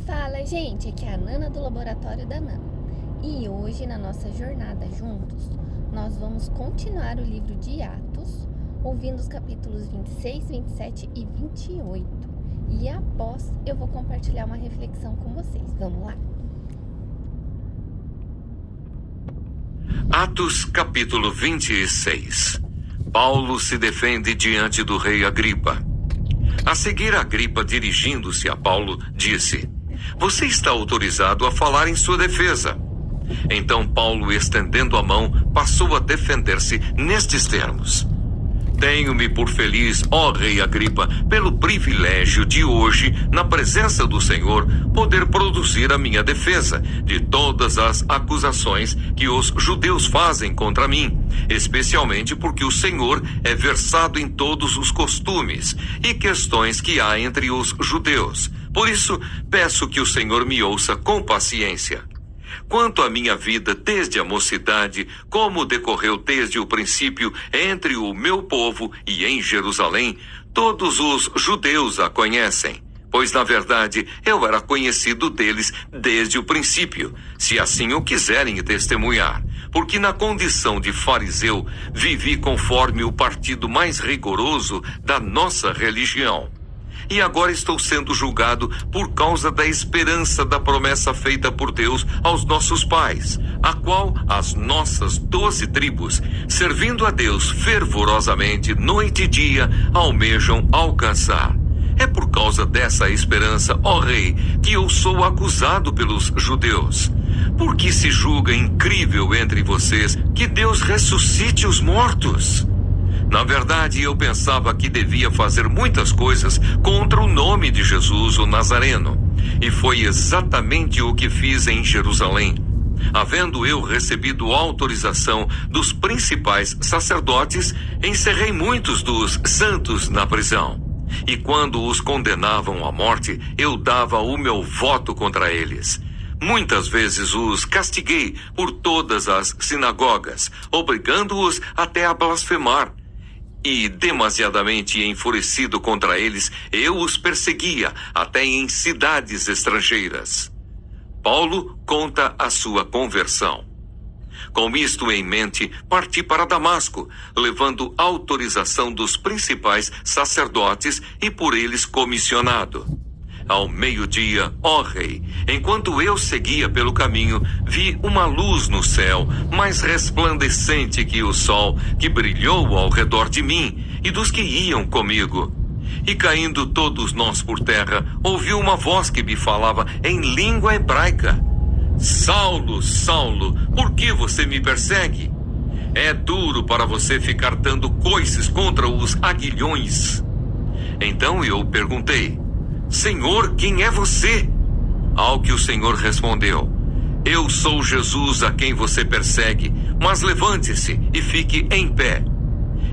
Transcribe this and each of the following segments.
Fala, gente, aqui é a Nana do Laboratório da Nana. E hoje, na nossa jornada juntos, nós vamos continuar o livro de Atos, ouvindo os capítulos 26, 27 e 28. E após, eu vou compartilhar uma reflexão com vocês. Vamos lá? Atos capítulo 26. Paulo se defende diante do rei Agripa. A seguir, Agripa, dirigindo-se a Paulo, disse: "Você está autorizado a falar em sua defesa." Então Paulo, estendendo a mão, passou a defender-se nestes termos: "Tenho-me por feliz, ó rei Agripa, pelo privilégio de hoje, na presença do Senhor, poder produzir a minha defesa de todas as acusações que os judeus fazem contra mim, especialmente porque o Senhor é versado em todos os costumes e questões que há entre os judeus. Por isso, peço que o Senhor me ouça com paciência. Quanto à minha vida desde a mocidade, como decorreu desde o princípio entre o meu povo e em Jerusalém, todos os judeus a conhecem, pois na verdade eu era conhecido deles desde o princípio, se assim o quiserem testemunhar, porque na condição de fariseu vivi conforme o partido mais rigoroso da nossa religião. E agora estou sendo julgado por causa da esperança da promessa feita por Deus aos nossos pais, a qual as nossas 12 tribos, servindo a Deus fervorosamente noite e dia, almejam alcançar. É por causa dessa esperança, ó rei, que eu sou acusado pelos judeus. Porque se julga incrível entre vocês que Deus ressuscite os mortos. Na verdade, eu pensava que devia fazer muitas coisas contra o nome de Jesus, o Nazareno. E foi exatamente o que fiz em Jerusalém. Havendo eu recebido autorização dos principais sacerdotes, encerrei muitos dos santos na prisão. E quando os condenavam à morte, eu dava o meu voto contra eles. Muitas vezes os castiguei por todas as sinagogas, obrigando-os até a blasfemar. E, demasiadamente enfurecido contra eles, eu os perseguia até em cidades estrangeiras. Paulo conta a sua conversão. Com isto em mente, parti para Damasco, levando autorização dos principais sacerdotes e por eles comissionado. Ao meio-dia, ó rei, enquanto eu seguia pelo caminho, vi uma luz no céu, mais resplandecente que o sol, que brilhou ao redor de mim e dos que iam comigo. E caindo todos nós por terra, ouvi uma voz que me falava em língua hebraica: "Saulo, Saulo, por que você me persegue? É duro para você ficar dando coices contra os aguilhões." Então eu perguntei: "Senhor, quem é você?" Ao que o Senhor respondeu: "Eu sou Jesus a quem você persegue, mas levante-se e fique em pé.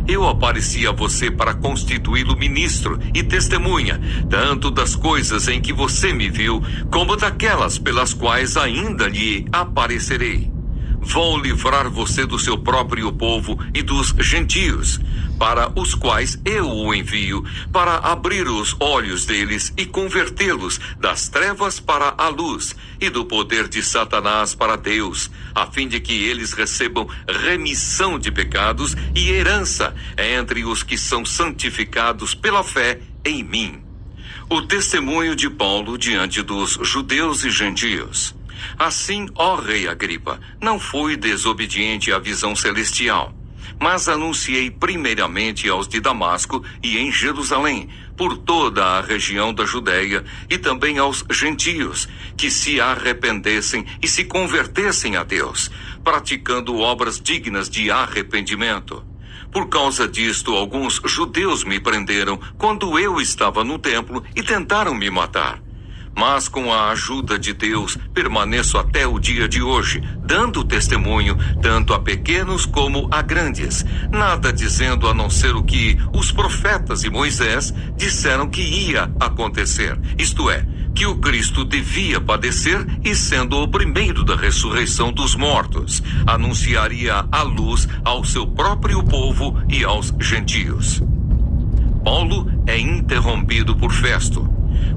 Eu apareci a você para constituí-lo ministro e testemunha, tanto das coisas em que você me viu, como daquelas pelas quais ainda lhe aparecerei. Vou livrar você do seu próprio povo e dos gentios, para os quais eu o envio, para abrir os olhos deles e convertê-los das trevas para a luz e do poder de Satanás para Deus, a fim de que eles recebam remissão de pecados e herança entre os que são santificados pela fé em mim." O testemunho de Paulo diante dos judeus e gentios. Assim, ó rei Agripa, não fui desobediente à visão celestial, mas anunciei primeiramente aos de Damasco e em Jerusalém, por toda a região da Judéia, e também aos gentios, que se arrependessem e se convertessem a Deus, praticando obras dignas de arrependimento. Por causa disto, alguns judeus me prenderam quando eu estava no templo e tentaram me matar. Mas com a ajuda de Deus, permaneço até o dia de hoje, dando testemunho tanto a pequenos como a grandes, nada dizendo a não ser o que os profetas e Moisés disseram que ia acontecer, isto é, que o Cristo devia padecer e, sendo o primeiro da ressurreição dos mortos, anunciaria a luz ao seu próprio povo e aos gentios. Paulo é interrompido por Festo.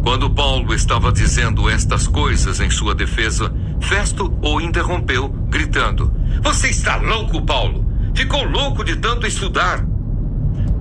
Quando Paulo estava dizendo estas coisas em sua defesa, Festo o interrompeu, gritando: Você está louco, Paulo? Ficou louco de tanto estudar?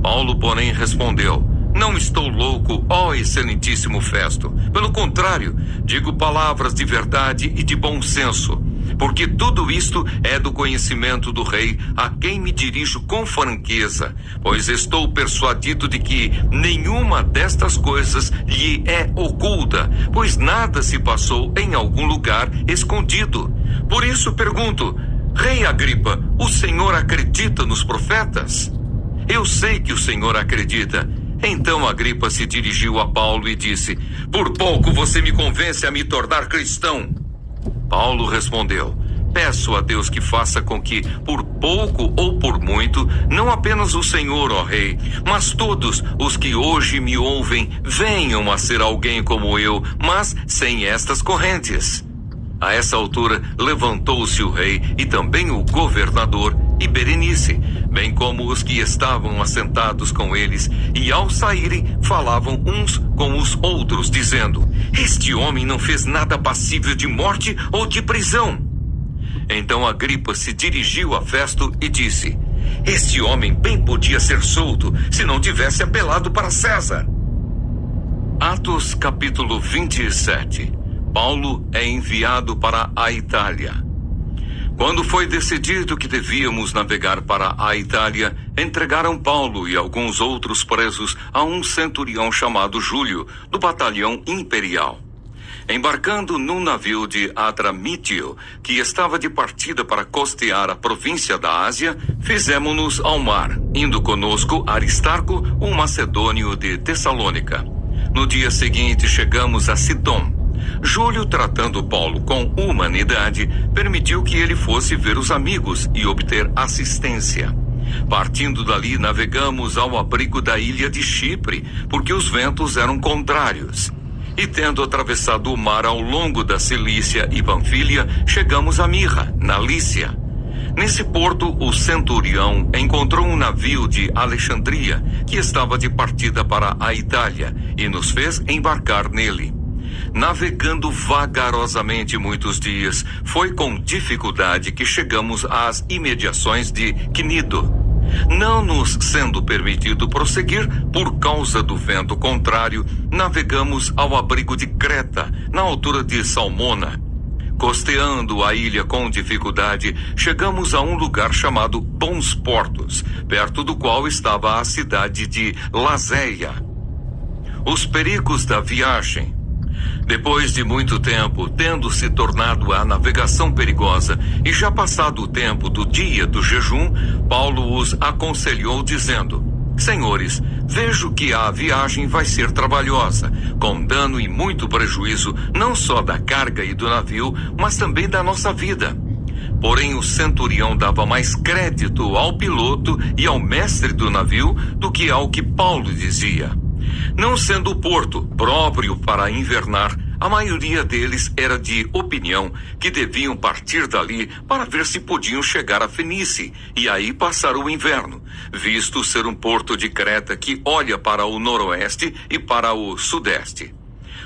Paulo, porém, respondeu: Não estou louco, ó excelentíssimo Festo. Pelo contrário, digo palavras de verdade e de bom senso, porque tudo isto é do conhecimento do rei, a quem me dirijo com franqueza, pois estou persuadido de que nenhuma destas coisas lhe é oculta, pois nada se passou em algum lugar escondido. Por isso pergunto: Rei Agripa, o senhor acredita nos profetas? Eu sei que o senhor acredita. Então Agripa se dirigiu a Paulo e disse: Por pouco você me convence a me tornar cristão. Paulo respondeu: Peço a Deus que faça com que, por pouco ou por muito, não apenas o Senhor, ó Rei, mas todos os que hoje me ouvem venham a ser alguém como eu, mas sem estas correntes. A essa altura levantou-se o rei e também o governador e Berenice, bem como os que estavam assentados com eles, e ao saírem falavam uns com os outros, dizendo: Este homem não fez nada passível de morte ou de prisão. Então Agripa se dirigiu a Festo e disse: Este homem bem podia ser solto se não tivesse apelado para César. Atos capítulo 27. Paulo é enviado para a Itália. Quando foi decidido que devíamos navegar para a Itália, entregaram Paulo e alguns outros presos a um centurião chamado Júlio, do batalhão imperial. Embarcando num navio de Adramítio, que estava de partida para costear a província da Ásia, fizemo-nos ao mar, indo conosco Aristarco, um macedônio de Tessalônica. No dia seguinte chegamos a Sidom. Júlio, tratando Paulo com humanidade, permitiu que ele fosse ver os amigos e obter assistência. Partindo dali, navegamos ao abrigo da ilha de Chipre, porque os ventos eram contrários. E tendo atravessado o mar ao longo da Cilícia e Panfília, chegamos a Mirra, na Lícia. Nesse porto, o centurião encontrou um navio de Alexandria, que estava de partida para a Itália, e nos fez embarcar nele. Navegando vagarosamente muitos dias, foi com dificuldade que chegamos às imediações de Cnido. Não nos sendo permitido prosseguir por causa do vento contrário, navegamos ao abrigo de Creta, na altura de Salmona. Costeando a ilha com dificuldade, chegamos a um lugar chamado Bons Portos, perto do qual estava a cidade de Lazéia. Os perigos da viagem. Depois de muito tempo, tendo se tornado a navegação perigosa e já passado o tempo do dia do jejum, Paulo os aconselhou dizendo: Senhores, vejo que a viagem vai ser trabalhosa, com dano e muito prejuízo, não só da carga e do navio, mas também da nossa vida. Porém, o centurião dava mais crédito ao piloto e ao mestre do navio do que ao que Paulo dizia. Não sendo o porto próprio para invernar, a maioria deles era de opinião que deviam partir dali para ver se podiam chegar a Fenice e aí passar o inverno, visto ser um porto de Creta que olha para o noroeste e para o sudeste.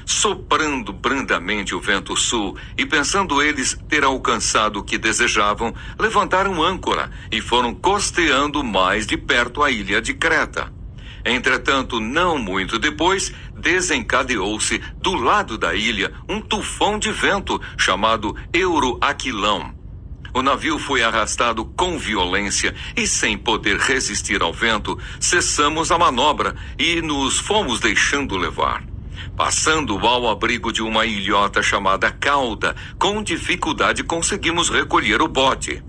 Soprando brandamente o vento sul e pensando eles ter alcançado o que desejavam, levantaram âncora e foram costeando mais de perto a ilha de Creta. Entretanto, não muito depois, desencadeou-se do lado da ilha um tufão de vento chamado Euroaquilão. O navio foi arrastado com violência e, sem poder resistir ao vento, cessamos a manobra e nos fomos deixando levar. Passando ao abrigo de uma ilhota chamada Cauda, com dificuldade conseguimos recolher o bote.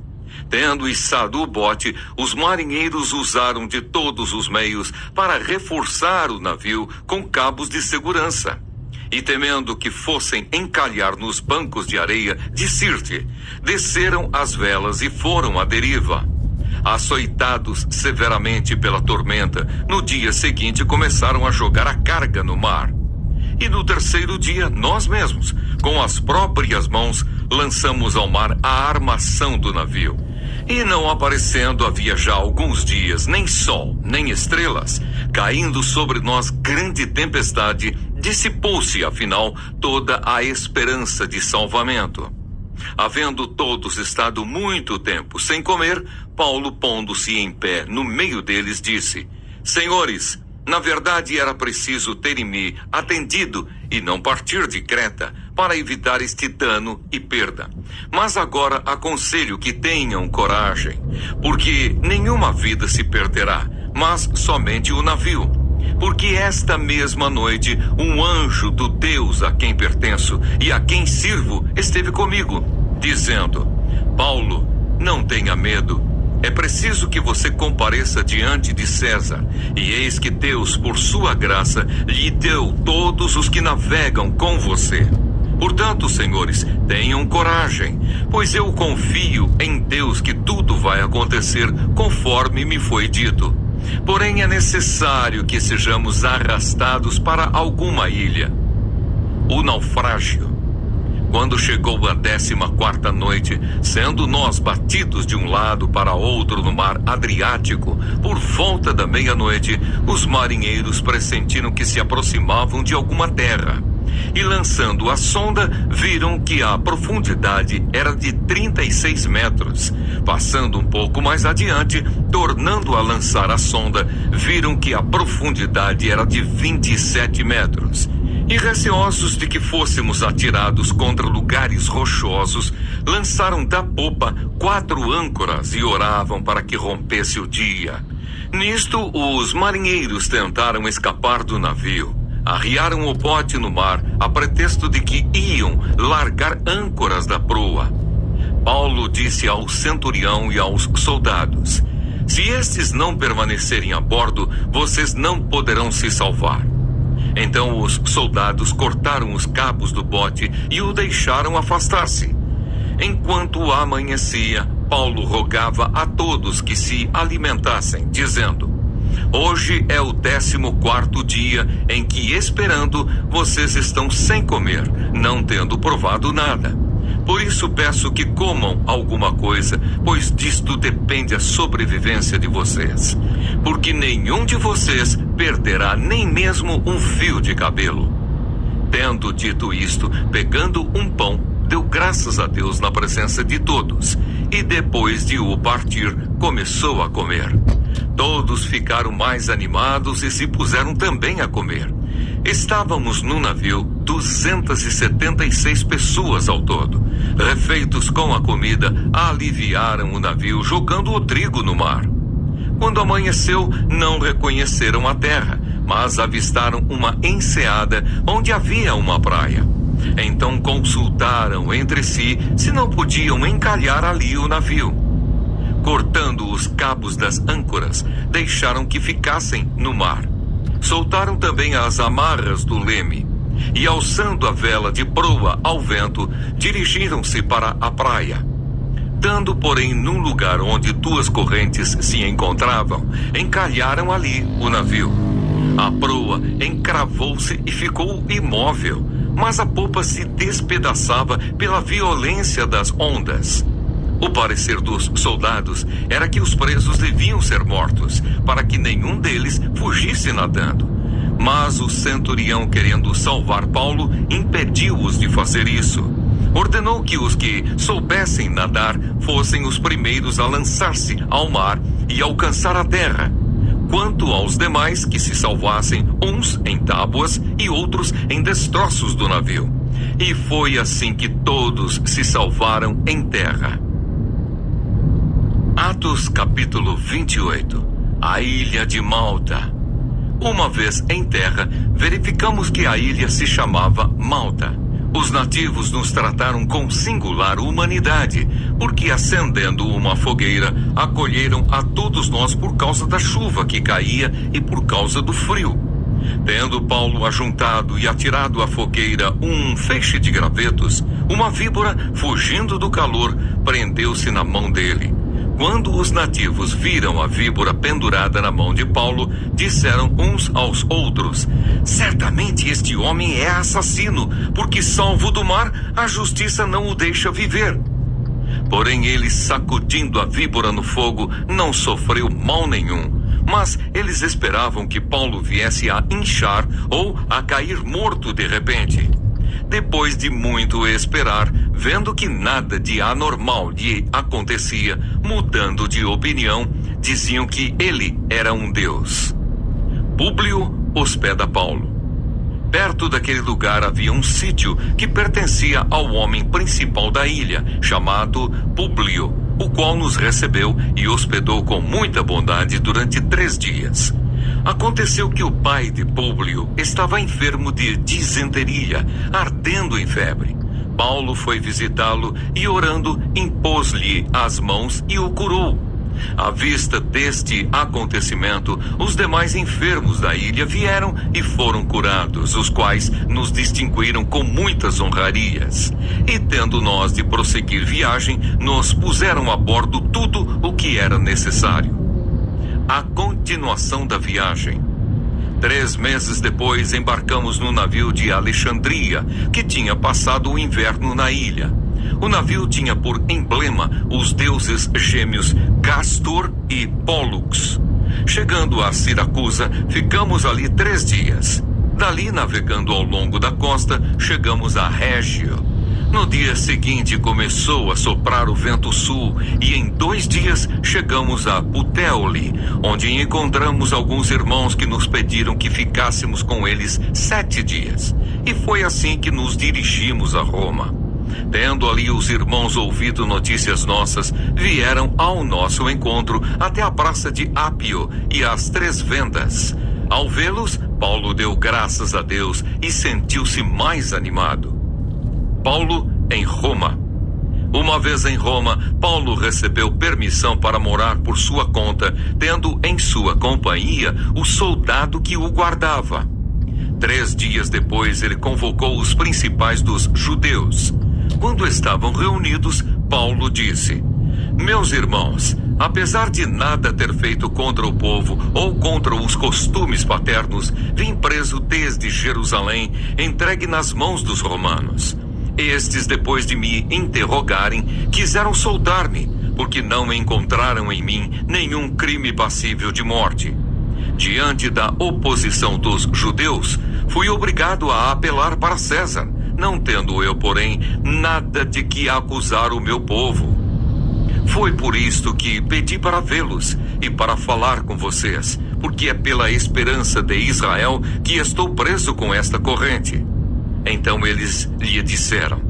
Tendo içado o bote, os marinheiros usaram de todos os meios para reforçar o navio com cabos de segurança. E temendo que fossem encalhar nos bancos de areia de Sirte, desceram as velas e foram à deriva. Açoitados severamente pela tormenta, no dia seguinte começaram a jogar a carga no mar. E no terceiro dia, nós mesmos, com as próprias mãos, lançamos ao mar a armação do navio. E não aparecendo havia já alguns dias nem sol, nem estrelas, caindo sobre nós grande tempestade, dissipou-se, afinal, toda a esperança de salvamento. Havendo todos estado muito tempo sem comer, Paulo, pondo-se em pé no meio deles, disse: Senhores, na verdade era preciso terem-me atendido e não partir de Creta, para evitar este dano e perda. Mas agora aconselho que tenham coragem, porque nenhuma vida se perderá, mas somente o navio. Porque esta mesma noite um anjo do Deus a quem pertenço e a quem sirvo esteve comigo, dizendo: Paulo, não tenha medo. É preciso que você compareça diante de César, e eis que Deus, por sua graça, lhe deu todos os que navegam com você. Portanto, senhores, tenham coragem, pois eu confio em Deus que tudo vai acontecer conforme me foi dito. Porém, é necessário que sejamos arrastados para alguma ilha. O naufrágio. Quando chegou a 14ª noite, sendo nós batidos de um lado para outro no mar Adriático, por volta da meia-noite, os marinheiros pressentiram que se aproximavam de alguma terra. E lançando a sonda, viram que a profundidade era de 36 metros. Passando um pouco mais adiante, tornando a lançar a sonda, viram que a profundidade era de 27 metros. E receosos de que fôssemos atirados contra lugares rochosos, lançaram da popa 4 âncoras e oravam para que rompesse o dia. Nisto, os marinheiros tentaram escapar do navio. Arriaram o bote no mar, a pretexto de que iam largar âncoras da proa. Paulo disse ao centurião e aos soldados: Se estes não permanecerem a bordo, vocês não poderão se salvar. Então os soldados cortaram os cabos do bote e o deixaram afastar-se. Enquanto amanhecia, Paulo rogava a todos que se alimentassem, dizendo: Hoje é o 14º dia em que, esperando, vocês estão sem comer, não tendo provado nada. Por isso peço que comam alguma coisa, pois disto depende a sobrevivência de vocês. Porque nenhum de vocês perderá nem mesmo um fio de cabelo. Tendo dito isto, pegando um pão, deu graças a Deus na presença de todos, e depois de o partir, começou a comer. Todos ficaram mais animados e se puseram também a comer. Estávamos no navio 276 pessoas ao todo. Refeitos com a comida, aliviaram o navio jogando o trigo no mar. Quando amanheceu, não reconheceram a terra, mas avistaram uma enseada onde havia uma praia. Então consultaram entre si se não podiam encalhar ali o navio. Cortando os cabos das âncoras, deixaram que ficassem no mar. Soltaram também as amarras do leme e, alçando a vela de proa ao vento, dirigiram-se para a praia. Dando, porém, num lugar onde 2 correntes se encontravam, encalharam ali o navio. A proa encravou-se e ficou imóvel, mas a popa se despedaçava pela violência das ondas. O parecer dos soldados era que os presos deviam ser mortos, para que nenhum deles fugisse nadando. Mas o centurião, querendo salvar Paulo, impediu-os de fazer isso. Ordenou que os que soubessem nadar fossem os primeiros a lançar-se ao mar e alcançar a terra. Quanto aos demais, que se salvassem, uns em tábuas e outros em destroços do navio. E foi assim que todos se salvaram em terra. Atos capítulo 28. A ilha de Malta. Uma vez em terra, verificamos que a ilha se chamava Malta. Os nativos nos trataram com singular humanidade, porque acendendo uma fogueira, acolheram a todos nós por causa da chuva que caía e por causa do frio. Tendo Paulo ajuntado e atirado à fogueira um feixe de gravetos, uma víbora, fugindo do calor, prendeu-se na mão dele. Quando os nativos viram a víbora pendurada na mão de Paulo, disseram uns aos outros: certamente este homem é assassino, porque salvo do mar, a justiça não o deixa viver. Porém ele, sacudindo a víbora no fogo, não sofreu mal nenhum. mas eles esperavam que Paulo viesse a inchar ou a cair morto de repente. Depois de muito esperar, vendo que nada de anormal lhe acontecia, mudando de opinião, diziam que ele era um deus. Públio hospeda Paulo. Perto daquele lugar havia um sítio que pertencia ao homem principal da ilha, chamado Públio, o qual nos recebeu e hospedou com muita bondade durante 3 dias. Aconteceu que o pai de Públio estava enfermo de disenteria, ardendo em febre. Paulo foi visitá-lo e, orando, impôs-lhe as mãos e o curou. À vista deste acontecimento, os demais enfermos da ilha vieram e foram curados, os quais nos distinguiram com muitas honrarias. E tendo nós de prosseguir viagem, nos puseram a bordo tudo o que era necessário. A continuação da viagem. 3 meses depois, embarcamos no navio de Alexandria, que tinha passado o inverno na ilha. O navio tinha por emblema os deuses gêmeos Castor e Pólux. Chegando a Siracusa, ficamos ali 3 dias. Dali, navegando ao longo da costa, chegamos a Régio. No dia seguinte começou a soprar o vento sul e em 2 dias chegamos a Puteoli, onde encontramos alguns irmãos que nos pediram que ficássemos com eles 7 dias. E foi assim que nos dirigimos a Roma. Tendo ali os irmãos ouvido notícias nossas, vieram ao nosso encontro até a praça de Ápio e as 3 Vendas. Ao vê-los, Paulo deu graças a Deus e sentiu-se mais animado. Paulo em Roma. Uma vez em Roma, Paulo recebeu permissão para morar por sua conta, tendo em sua companhia o soldado que o guardava. 3 dias depois, ele convocou os principais dos judeus. Quando estavam reunidos, Paulo disse: Meus irmãos, apesar de nada ter feito contra o povo ou contra os costumes paternos, vim preso desde Jerusalém, entregue nas mãos dos romanos. Estes, depois de me interrogarem, quiseram soltar-me, porque não encontraram em mim nenhum crime passível de morte. Diante da oposição dos judeus, fui obrigado a apelar para César, não tendo eu, porém, nada de que acusar o meu povo. Foi por isto que pedi para vê-los e para falar com vocês, porque é pela esperança de Israel que estou preso com esta corrente. Então eles lhe disseram: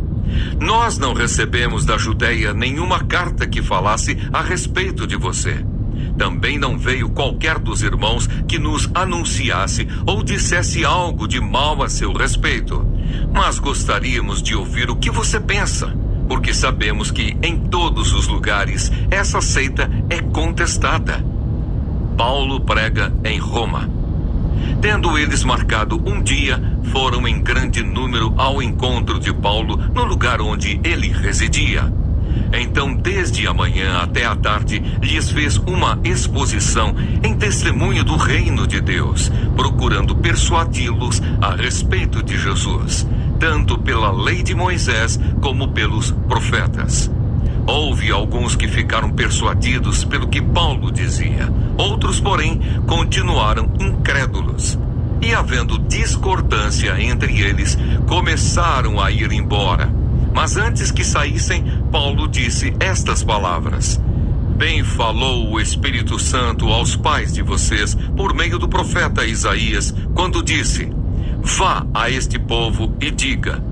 Nós não recebemos da Judeia nenhuma carta que falasse a respeito de você. Também não veio qualquer dos irmãos que nos anunciasse ou dissesse algo de mal a seu respeito. Mas gostaríamos de ouvir o que você pensa, porque sabemos que em todos os lugares essa seita é contestada. Paulo prega em Roma. Tendo eles marcado um dia, foram em grande número ao encontro de Paulo no lugar onde ele residia. Então, desde a manhã até a tarde, lhes fez uma exposição em testemunho do reino de Deus, procurando persuadi-los a respeito de Jesus, tanto pela lei de Moisés como pelos profetas. Houve alguns que ficaram persuadidos pelo que Paulo dizia. Outros, porém, continuaram incrédulos. E, havendo discordância entre eles, começaram a ir embora. Mas antes que saíssem, Paulo disse estas palavras: Bem falou o Espírito Santo aos pais de vocês, por meio do profeta Isaías, quando disse: Vá a este povo e diga: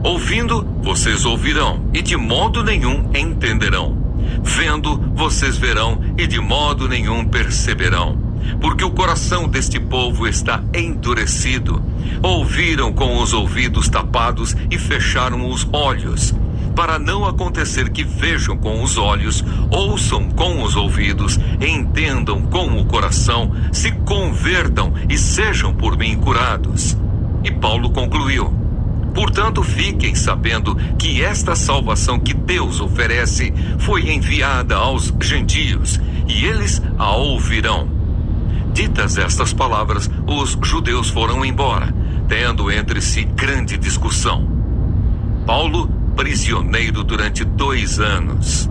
Ouvindo, vocês ouvirão, e de modo nenhum entenderão. Vendo, vocês verão, e de modo nenhum perceberão. Porque o coração deste povo está endurecido. Ouviram com os ouvidos tapados e fecharam os olhos, para não acontecer que vejam com os olhos, ouçam com os ouvidos, entendam com o coração, se convertam e sejam por mim curados. E Paulo concluiu: Portanto, fiquem sabendo que esta salvação que Deus oferece foi enviada aos gentios, e eles a ouvirão. Ditas estas palavras, os judeus foram embora, tendo entre si grande discussão. Paulo, prisioneiro durante 2 anos.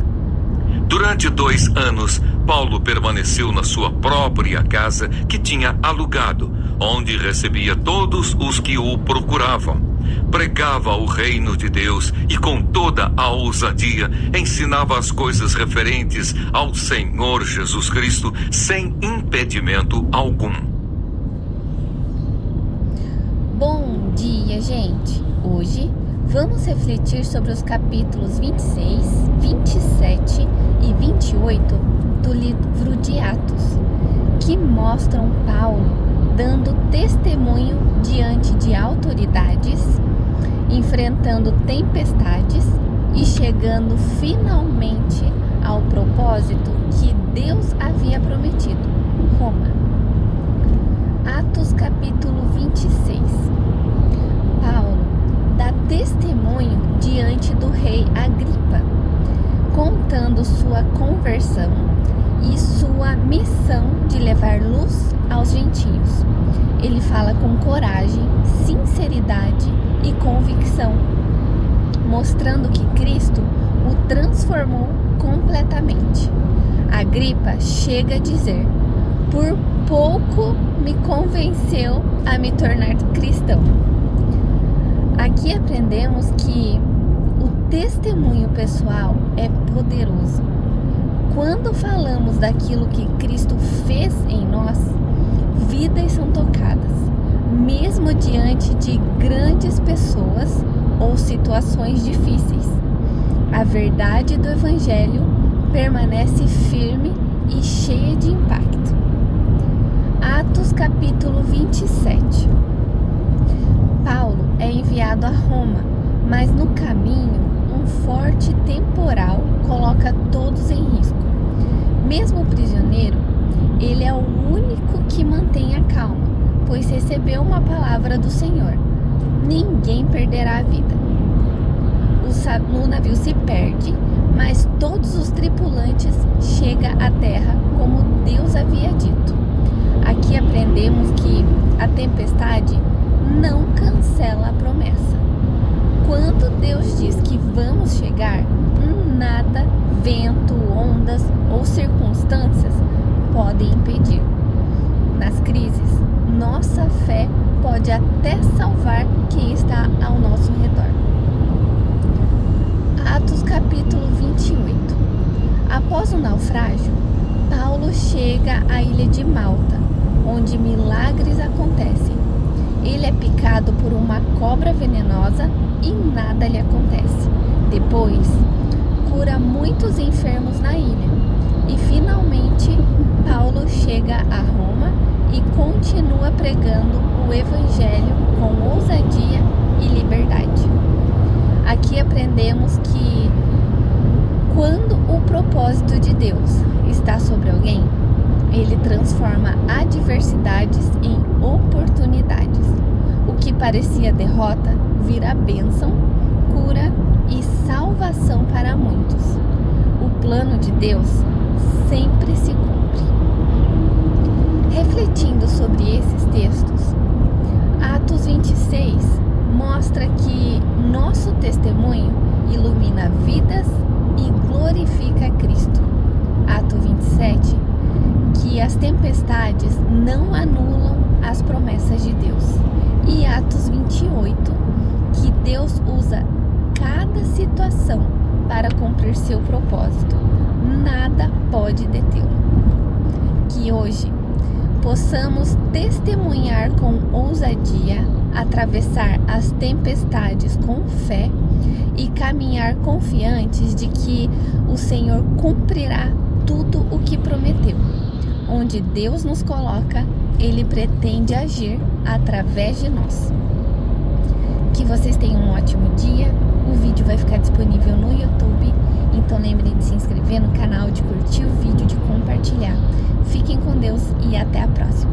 Durante 2 anos, Paulo permaneceu na sua própria casa que tinha alugado, onde recebia todos os que o procuravam. Pregava o reino de Deus e com toda a ousadia ensinava as coisas referentes ao Senhor Jesus Cristo sem impedimento algum. Bom dia, gente! Hoje vamos refletir sobre os capítulos 26, 27 e 28 do livro de Atos, que mostram Paulo dando testemunho diante de autoridades, enfrentando tempestades e chegando finalmente ao propósito que Deus havia prometido, Roma. Atos capítulo 26. Paulo dá testemunho diante do rei Agripa, contando sua conversão e sua missão de levar luz aos gentios. Ele fala com coragem, sinceridade e convicção, mostrando que Cristo o transformou completamente. Agripa chega a dizer: por pouco me convenceu a me tornar cristão. Aqui aprendemos que o testemunho pessoal é poderoso. Quando falamos daquilo que Cristo fez em nós, vidas são tocadas, mesmo diante de grandes pessoas ou situações difíceis. A verdade do Evangelho permanece firme e cheia de impacto. Atos capítulo 27. Paulo é enviado a Roma, mas no caminho um forte temporal coloca todos em risco. Mesmo prisioneiro, ele é o único que mantém a calma, pois recebeu uma palavra do Senhor: ninguém perderá a vida. O navio se perde, mas todos os tripulantes chegam à terra como Deus havia dito. Aqui aprendemos que a tempestade não cancela a promessa. Quando Deus diz que vamos chegar, nada, vento, ondas ou circunstâncias podem impedir. Nas crises, nossa fé pode até salvar quem está ao nosso redor. Atos capítulo 28. Após o naufrágio, Paulo chega à ilha de Malta, onde milagres acontecem. Ele é picado por uma cobra venenosa e nada lhe acontece. Depois, cura muitos enfermos na ilha. E finalmente, Paulo chega a Roma e continua pregando o Evangelho com ousadia e liberdade. Aqui aprendemos que quando o propósito de Deus está sobre alguém, ele transforma adversidades em oportunidades. O que parecia derrota vira bênção, cura e salvação para muitos. O plano de Deus sempre se cumpre. Refletindo sobre esses textos, Atos 26 mostra que nosso testemunho ilumina vidas e glorifica Cristo. Ato 27, que as tempestades não anulam as promessas de Deus. E Atos 28, que Deus usa cada situação para cumprir seu propósito. Nada pode detê-lo. Que hoje possamos testemunhar com ousadia, atravessar as tempestades com fé e caminhar confiantes de que o Senhor cumprirá tudo o que prometeu. Onde Deus nos coloca, Ele pretende agir através de nós. Que vocês tenham um ótimo dia. O vídeo vai ficar disponível no YouTube, então lembrem de se inscrever no canal, de curtir o vídeo, de compartilhar. Fiquem com Deus e até a próxima.